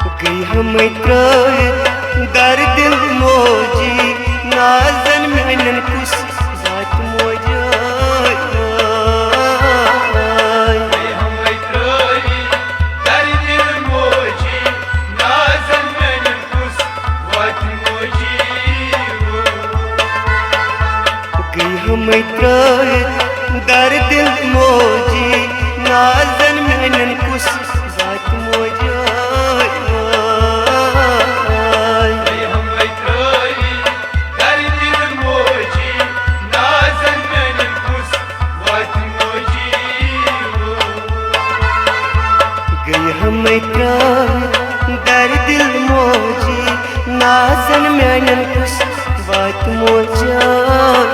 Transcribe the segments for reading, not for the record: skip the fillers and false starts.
गई हम दर दिल मोजी नाजन मैनन कुछ बात मोजा हम दर दिल मोजी नाजन मैनन कुछ बात मोजा गई हम दर दिल मोजी नाजन मैनन कुछ बात मोजा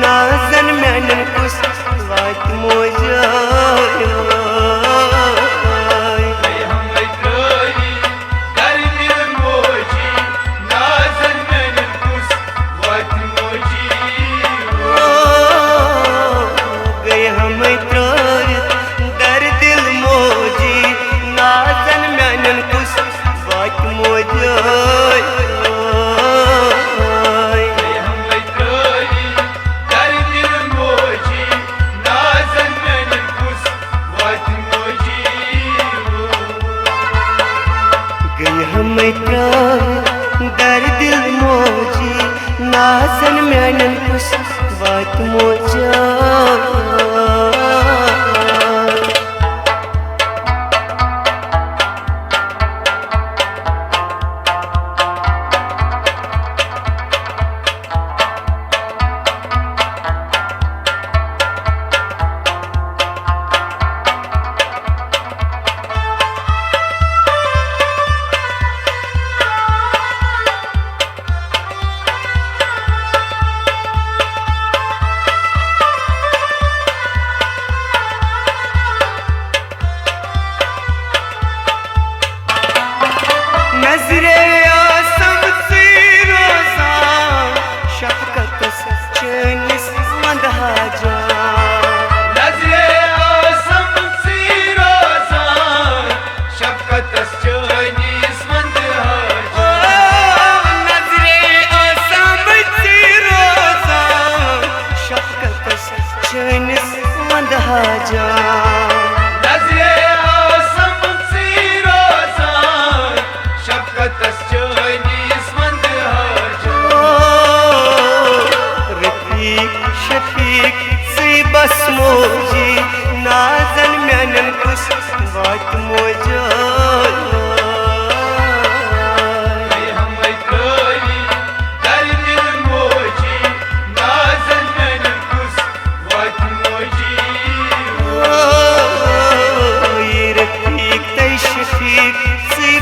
नाजन मैनन कुछ बात मोजा दर दिल मोजी नाजन मैनन कुछ बात मोजा बस मोजी नाजन मैनन कुछ बात मोजा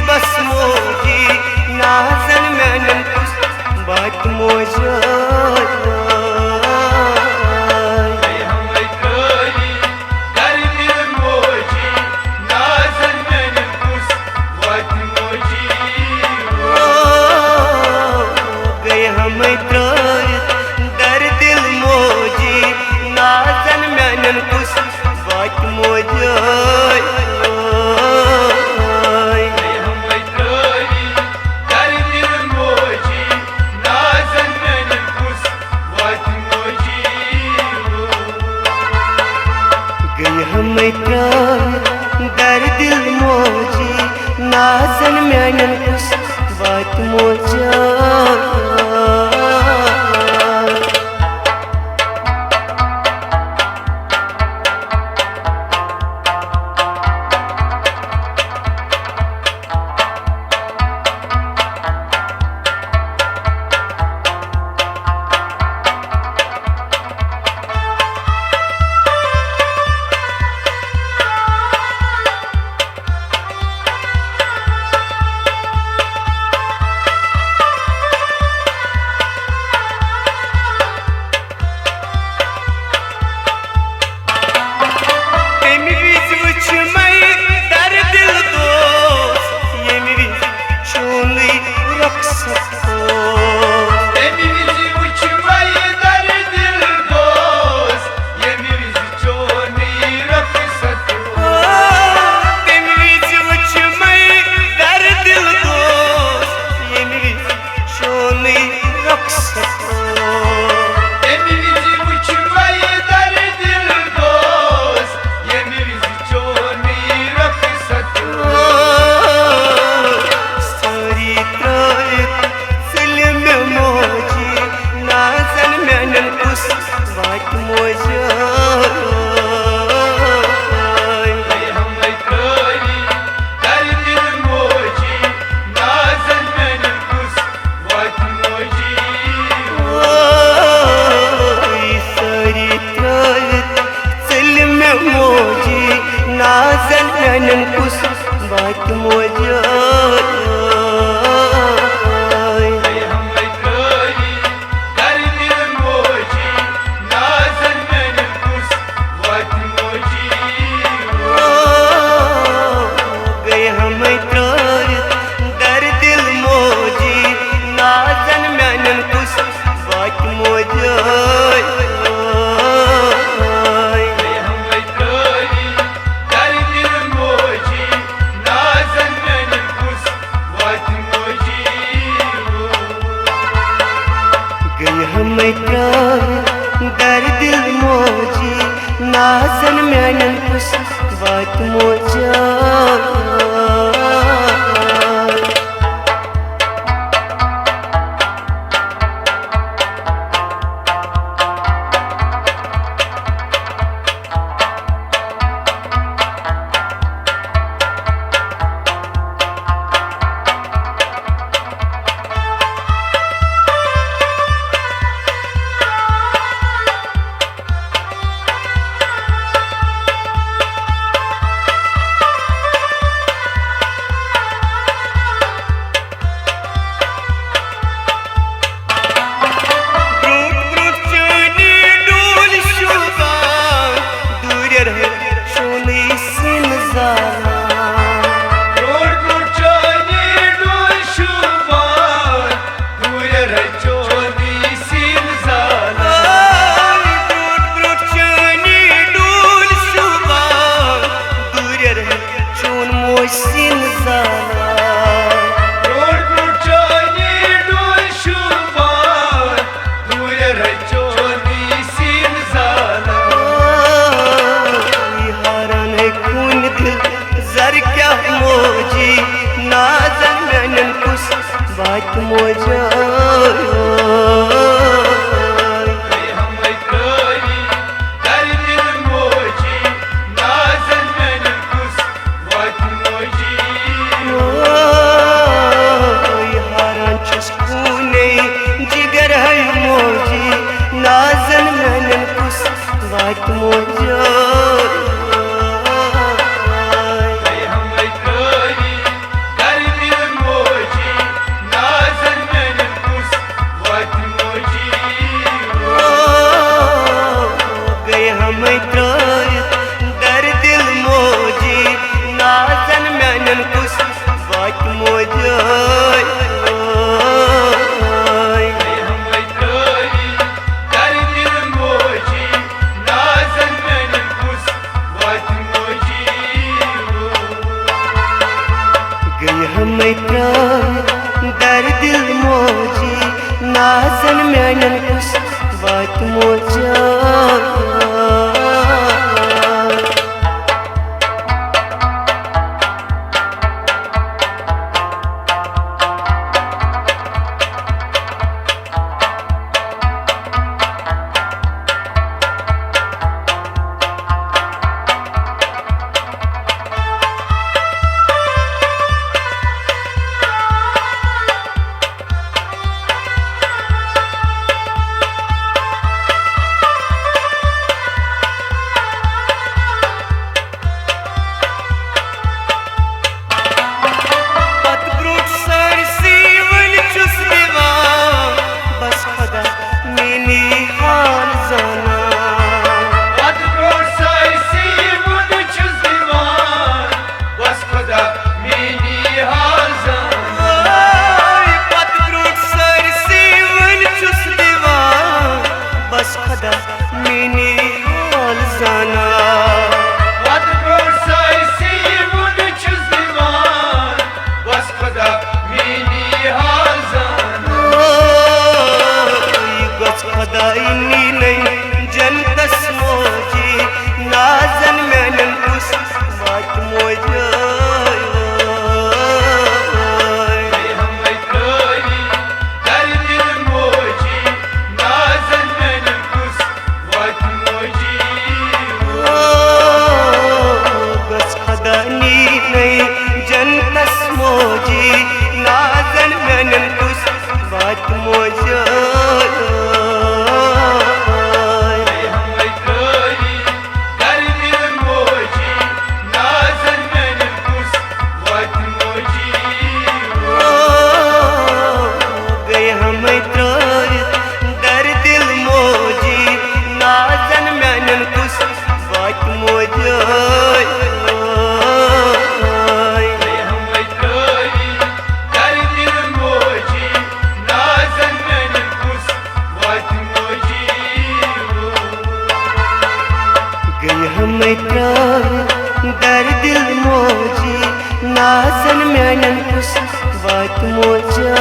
बस मोजी नाजन मैनन कुछ बात मोजा गई हम दर दिल मोजी नाजन म्यानन कुछ बात मोजा नाजन मैनन कुछ बात मोजा दर दिल मोजी नाजन म्यानन कुछ बात मोजा बात मोजा जिगर है मोजी नाजन मैनन कुछ बात मोजा दर दिल मोजी नाजन मैनन कुछ बात मोजा दर दिल मोजी नाजन म्यानन कुछ बात मोजा खुदा मेनी हाल जाना वत ब्रोट साइसी मुन छुस दीवान बस खुदा मेनी हाल जाना गस खुदा इन्नी नहीं जनतस मोजी नाजन मैनन कुस बात मोजा दर दिल मोजी नाजन मैनन कुस बात मोजा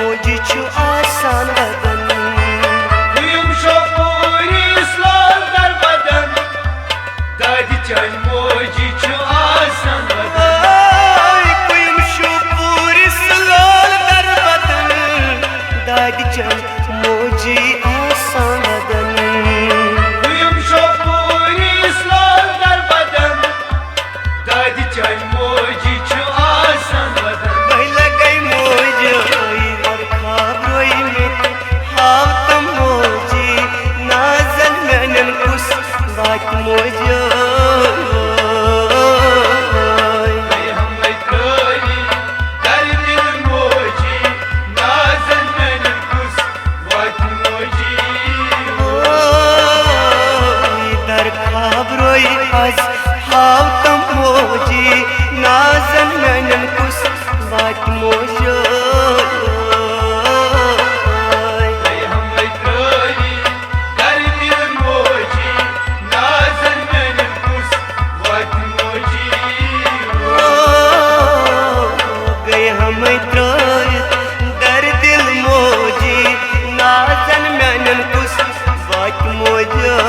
मोजी छु आसान बदन दर बदन दादी चल मोजी छु आसान दर बदन दादी चल मोजी आसान बदन दर बदन दादी चल मोजी छु आसान बदन मोजा दर खाबरोई आज हाव तम मोजी नाजन मैनन कुस बात मोजा दर दिल मोजी नाजन मैनन कुस बात मोजा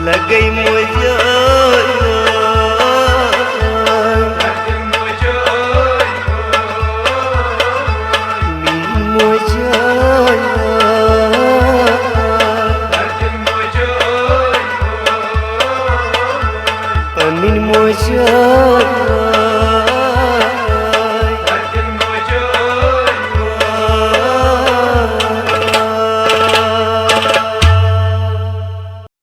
लगई मोजा min moja